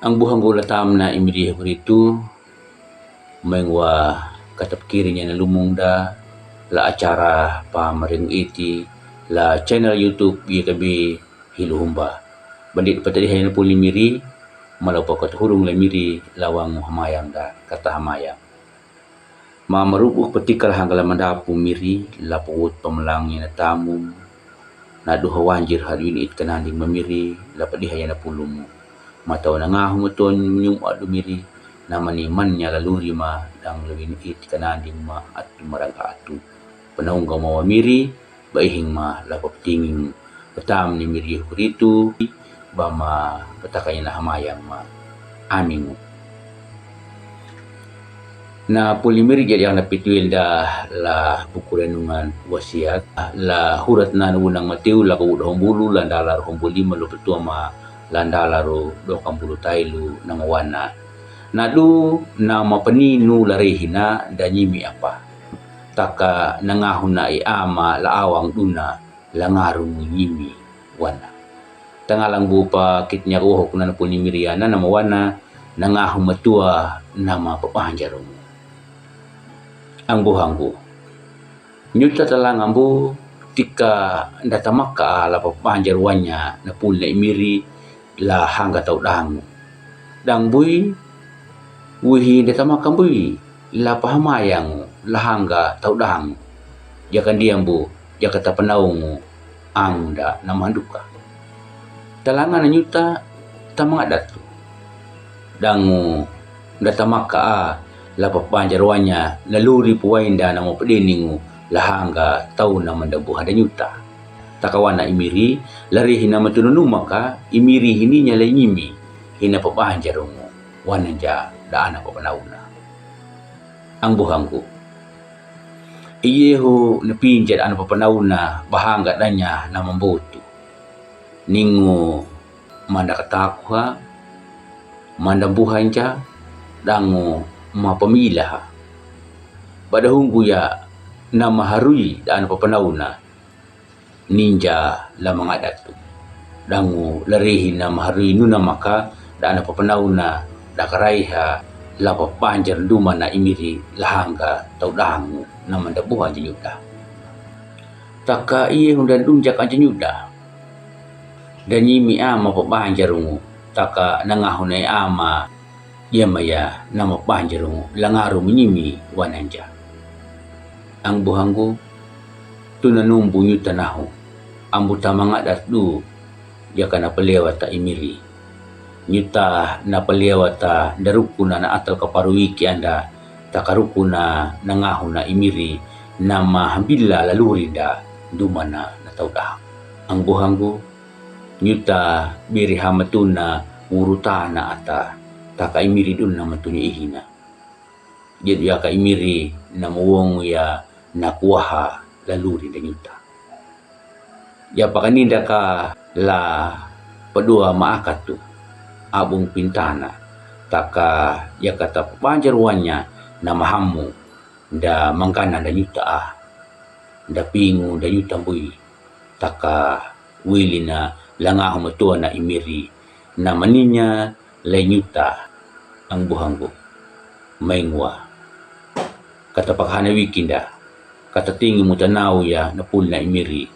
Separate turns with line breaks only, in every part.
Ang buhang gulatam na imirihe ko rito, mayngwa katapkiri niya na lumungda, la acara pa maring iti, la channel YouTube yakabi hiluhumba. Bandit patadihay na po limiri, malaw pa katahurong limiri, lawang hamayang da katahamayang. Mamarubuk patikal hanggang mandapu miri, laput pamalang niya na tamum, na duhawanjir hadwin it kananding mamiri, lapadihay na pulumo. Mataw na nga humuton yung adumiri, na maniman niya laluri ma, ang lawin it kananding ma at maraga atu. Panahong gamawamiri, baihing ma lapaptinging patam ni miri kurito, ba ma patakay na hamayang ma aming na pulimiri jadi ang napituil da la bukurenungan wasiat la hurat na unang matiu la ko dahong bulu landala ro lima lo petua ma landala ro 20 tailu na mawana nadu na mapaninu larehina da nyimi apa taka nangahon na ama laawang duna langarong nyimi wana tangalang bupa kitnya ruhok na pulimiriana na mawana nangahon matua na mapapanjaro ang buhangku. Nyuta talang ambu tika ndatamaka la papanjarwanya na pulna imiri la hangga tau dang. Dang bui wihi ndatamaka bui la pahamayang la hangga tau dang. Jakan diambu jakata panaungu ang da namanduka. Talangan nyuta tamangadat. Dangu ndatamaka la papanjarwanya laluri puwainda na mapadiningu lahanga tau na mandabuhan da nyuta. Takawana imiri, larihin na matununuma ka, imiri hininya la nyimi, hina papanjarungu, wananja daana papanauna. Ang buhangku. Iyeho napinjad ana papanauna, bahanga danya na mamboto. Ningu mandakatakwa, mandambuhan ja, dangu mapamila badahunggu ya na maharui daan papanauna ninja la mga datu dangu larihin na maharui nuna maka daan papanauna dakaraiha la papanjar duma na imiri lahangga tau dangu na mandabuhan janyuda taka iye hundan dunjak anjanyuda dan yimi ama papanjarungu taka nangahunay ama maya nama panjarung langaru menyimi wananja. Ang buhangku tunanumbu nyutanahu ambu tamangadat du jaka na pelewata imiri. Nyuta na pelewata darukuna na atal kaparuiki anda takarukuna nangahu na imiri nama hambila lalurinda dumana na taudah. Ang buhangku nyuta biri hamatuna urutana ata taka imiri dun na matunya ihina. Jadi ya ka imiri na muwong ya nakuha laluri na nyuta. Ya pakaninda ka la padua maakat tu abong pintana taka ya kata panjarwanya na mahamu da mangkana da nyuta da pingu da nyuta bui taka wili na langahu matua na imiri na maninya lenyuta ang buhangku maingwa kata pakhana wikinda kata tingi mutanau ya napul na imiri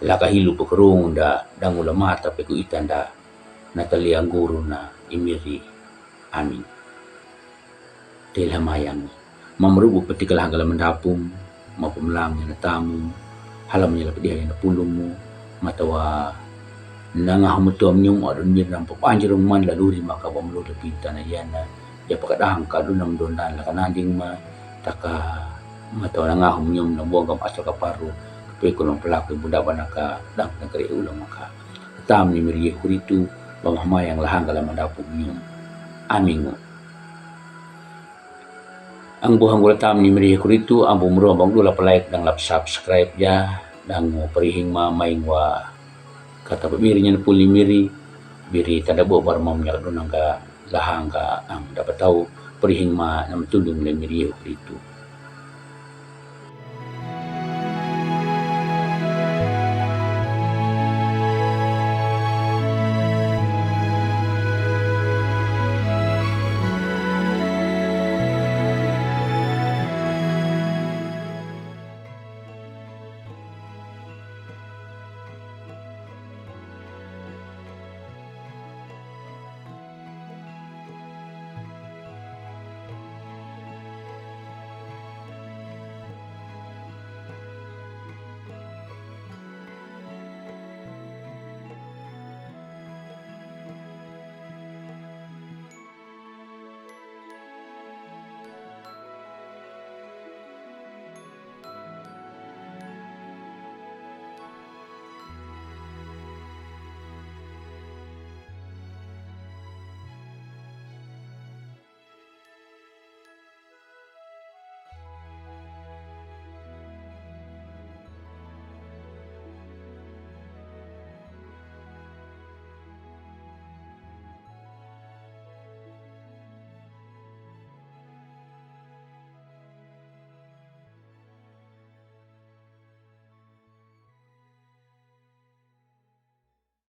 lakahilu pakarung da dangula mata peku itanda natali ang guru na imiri amin telhamayang mamrubu patikal hanggal mandapum mapumlang na tamu halam niya lapadihay na pulong matawa nangahumutuam nyong adun mirang papanjarong man laluri maka pamlo da pinta na yan na ya pakadahang ka doon ang doon na lakananding ma taka mataw nangahum nyong na buwang kam asal kaparu kapay ko ng palakoy budaban naka dang nagkariulang maka tam ni Miriye Kuritu pamahamayang lahang kalamandapog nyong aming ang buhang gulatam ni Miriye Kuritu ang bumuro bang dula palike ng subscribe ya ng parihing mamaingwa kata pemiri nya puli miri biri tadabo barmam nya doon ang lahang ka ang dapat tahu perihing ma nam tudung le Miriye Kuritu